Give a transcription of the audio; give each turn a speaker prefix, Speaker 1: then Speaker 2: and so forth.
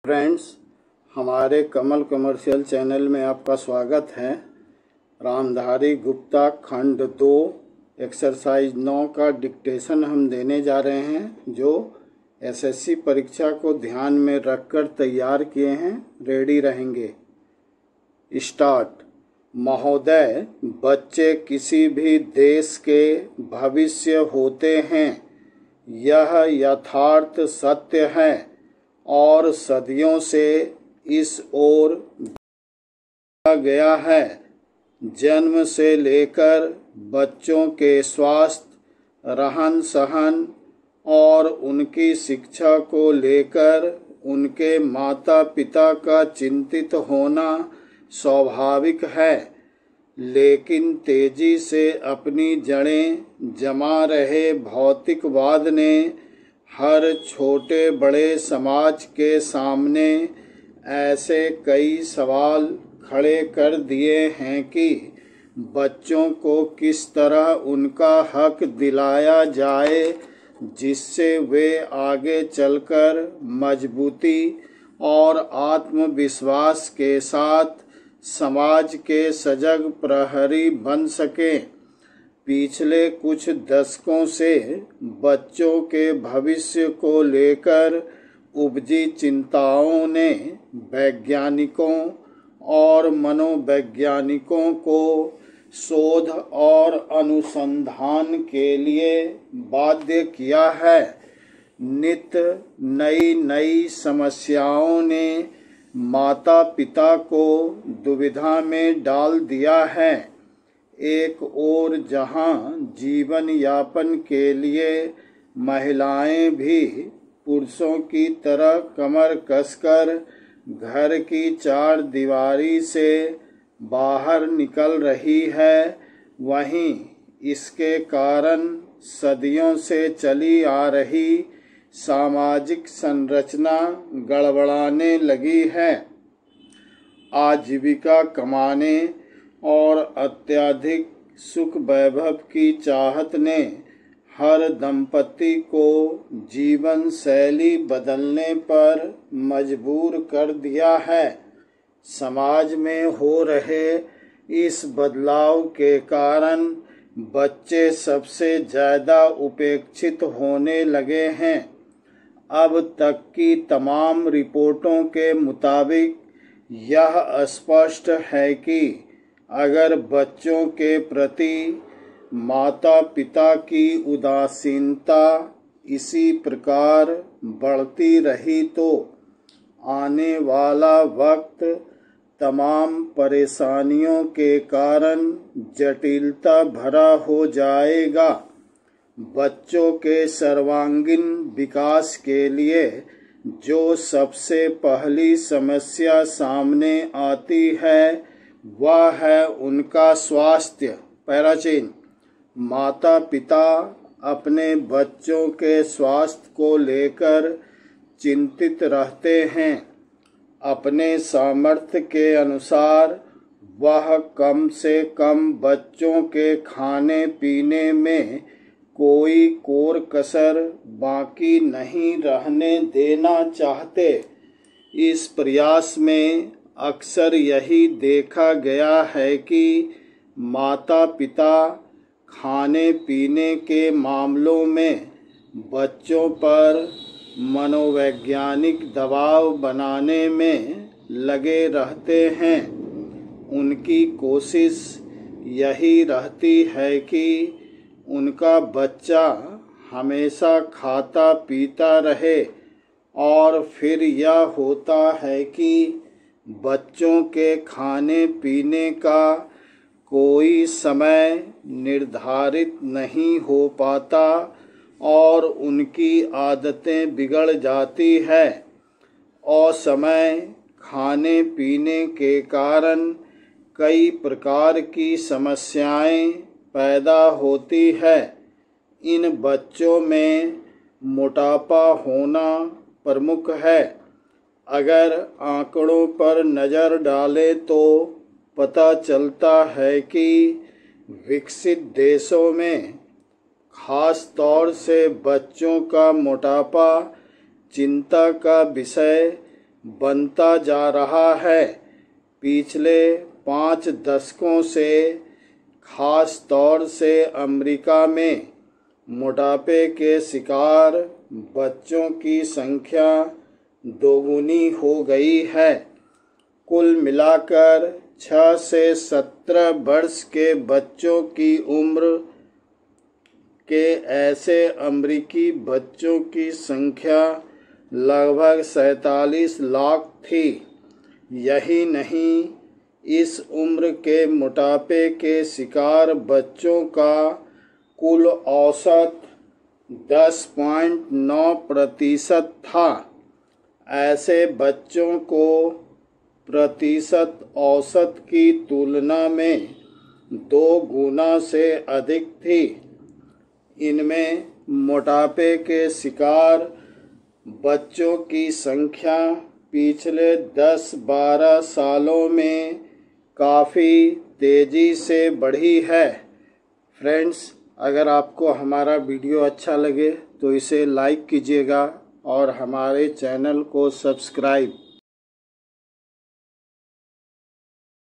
Speaker 1: Friends, हमारे कमल commercial channel में आपका स्वागत है। रामधारी गुप्ता खंड 2 एक्सरसाइज 9 का डिक्टेशन हम देने जा रहे हैं, जो एसएससी परीक्षा को ध्यान में रखकर तैयार किए हैं। रेडी रहेंगे। स्टार्ट। महोदय, बच्चे किसी भी देश के भविष्य होते हैं, यह यथार्थ सत्य है और सदियों से इस ओर बढ़ा गया है। जन्म से लेकर बच्चों के स्वास्थ्य, रहन सहन और उनकी शिक्षा को लेकर उनके माता पिता का चिंतित होना स्वाभाविक है, लेकिन तेजी से अपनी जड़ें जमा रहे भौतिकवाद ने हर छोटे बड़े समाज के सामने ऐसे कई सवाल खड़े कर दिए हैं कि बच्चों को किस तरह उनका हक दिलाया जाए, जिससे वे आगे चलकर मजबूती और आत्मविश्वास के साथ समाज के सजग प्रहरी बन सकें। पिछले कुछ दशकों से बच्चों के भविष्य को लेकर उपजी चिंताओं ने वैज्ञानिकों और मनोवैज्ञानिकों को शोध और अनुसंधान के लिए बाध्य किया है। नित्य नई नई समस्याओं ने माता पिता को दुविधा में डाल दिया है। एक ओर जहां जीवन यापन के लिए महिलाएं भी पुरुषों की तरह कमर कसकर घर की चार दीवारी से बाहर निकल रही है, वहीं इसके कारण सदियों से चली आ रही सामाजिक संरचना गड़बड़ाने लगी है। आजीविका कमाने और अत्यधिक सुख वैभव की चाहत ने हर दंपति को जीवन शैली बदलने पर मजबूर कर दिया है। समाज में हो रहे इस बदलाव के कारण बच्चे सबसे ज्यादा उपेक्षित होने लगे हैं। अब तक की तमाम रिपोर्टों के मुताबिक यह स्पष्ट है कि अगर बच्चों के प्रति माता पिता की उदासीनता इसी प्रकार बढ़ती रही तो आने वाला वक्त तमाम परेशानियों के कारण जटिलता भरा हो जाएगा। बच्चों के सर्वांगीण विकास के लिए जो सबसे पहली समस्या सामने आती है वह है उनका स्वास्थ्य। पैराचीन। माता पिता अपने बच्चों के स्वास्थ्य को लेकर चिंतित रहते हैं। अपने सामर्थ्य के अनुसार वह कम से कम बच्चों के खाने पीने में कोई कोर कसर बाकी नहीं रहने देना चाहते। इस प्रयास में अक्सर यही देखा गया है कि माता पिता खाने पीने के मामलों में बच्चों पर मनोवैज्ञानिक दबाव बनाने में लगे रहते हैं। उनकी कोशिश यही रहती है कि उनका बच्चा हमेशा खाता पीता रहे, और फिर यह होता है कि बच्चों के खाने पीने का कोई समय निर्धारित नहीं हो पाता और उनकी आदतें बिगड़ जाती है। असमय खाने पीने के कारण कई प्रकार की समस्याएं पैदा होती है। इन बच्चों में मोटापा होना प्रमुख है। अगर आंकड़ों पर नज़र डालें तो पता चलता है कि विकसित देशों में खास तौर से बच्चों का मोटापा चिंता का विषय बनता जा रहा है। पिछले 5 दशकों से खास तौर से अमेरिका में मोटापे के शिकार बच्चों की संख्या दोगुनी हो गई है। कुल मिलाकर 6 से 17 वर्ष के बच्चों की उम्र के ऐसे अमेरिकी बच्चों की संख्या लगभग 47 लाख थी। यही नहीं, इस उम्र के मोटापे के शिकार बच्चों का कुल औसत 10.9% था। ऐसे बच्चों को प्रतिशत औसत की तुलना में 2 गुना से अधिक थी। इनमें मोटापे के शिकार बच्चों की संख्या पिछले 10-12 सालों में काफ़ी तेज़ी से बढ़ी है। फ्रेंड्स, अगर आपको हमारा वीडियो अच्छा लगे तो इसे लाइक कीजिएगा और हमारे चैनल को सब्सक्राइब